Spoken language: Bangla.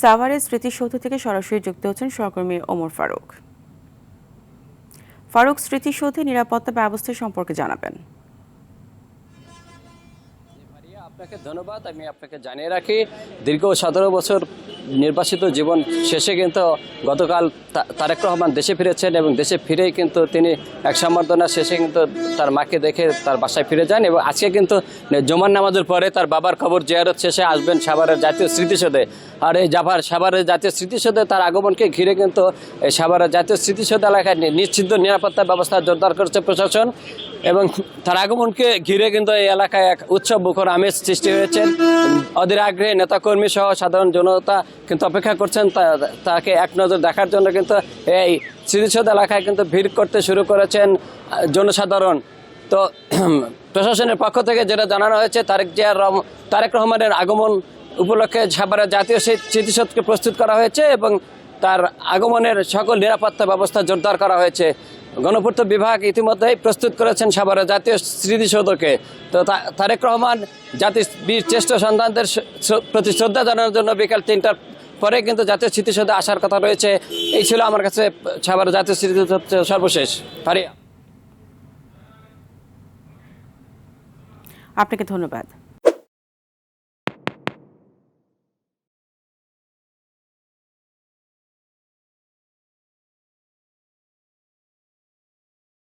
সাভারের স্মৃতিসৌধ থেকে সরাসরি যুক্ত হচ্ছেন সহকর্মী ওমর ফারুক। ফারুক, স্মৃতিসৌধে নিরাপত্তা ব্যবস্থা সম্পর্কে জানাবেন। আপনাকে ধন্যবাদ। আমি আপনাকে জানিয়ে রাখি, দীর্ঘ 17 বছর নির্বাসিত জীবন শেষে কিন্তু গতকাল তারেক রহমান দেশে ফিরেছেন এবং দেশে ফিরেই কিন্তু তিনি এক সম্বর্ধনা শেষে কিন্তু তার মাকে দেখে তার বাসায় ফিরে যান এবং আজকে কিন্তু জুমার নামাজের পরে তার বাবার কবর জিয়ারত শেষে আসবেন সাভারের জাতীয় স্মৃতিসৌধে। আর এই সাভারের জাতীয় স্মৃতিসৌধে তার আগমনকে ঘিরে কিন্তু এই সাভারের জাতীয় স্মৃতিসৌধ এলাকায় নিশ্চিন্ত নিরাপত্তা ব্যবস্থা জোরদার করেছে প্রশাসন এবং তার আগমনকে ঘিরে কিন্তু এই এলাকায় এক উৎসব মুখর আমেজ সৃষ্টি হয়েছে। অধীর আগ্রহে নেতাকর্মী সহ সাধারণ জনতা কিন্তু অপেক্ষা করছেন তাকে এক নজর দেখার জন্য। কিন্তু এই স্মৃতিসৌধ এলাকায় কিন্তু ভিড় করতে শুরু করেছেন জনসাধারণ। তো প্রশাসনের পক্ষ থেকে যেটা জানানো হয়েছে, তারেক রহমানের আগমন উপলক্ষে সাভারের জাতীয় স্মৃতিসৌধকে প্রস্তুত করা হয়েছে এবং তার আগমনের সকল নিরাপত্তা ব্যবস্থা জোরদার করা হয়েছে। গণপূর্ত বিভাগ ইতিমধ্যেই প্রস্তুত করেছেন সাভারের জাতীয় স্মৃতিসৌধকে। তো তারেক রহমান জাতির বীর শ্রেষ্ঠ সন্তানদের প্রতি শ্রদ্ধা জানানোর জন্য বিকাল 3টার পরে কিন্তু জাতীয় স্মৃতিসৌধে আসার কথা রয়েছে। এই ছিল আমার কাছে সাভারের জাতীয় স্মৃতিসৌধ সর্বশেষ। ফারিয়া, আপনাকে ধন্যবাদ।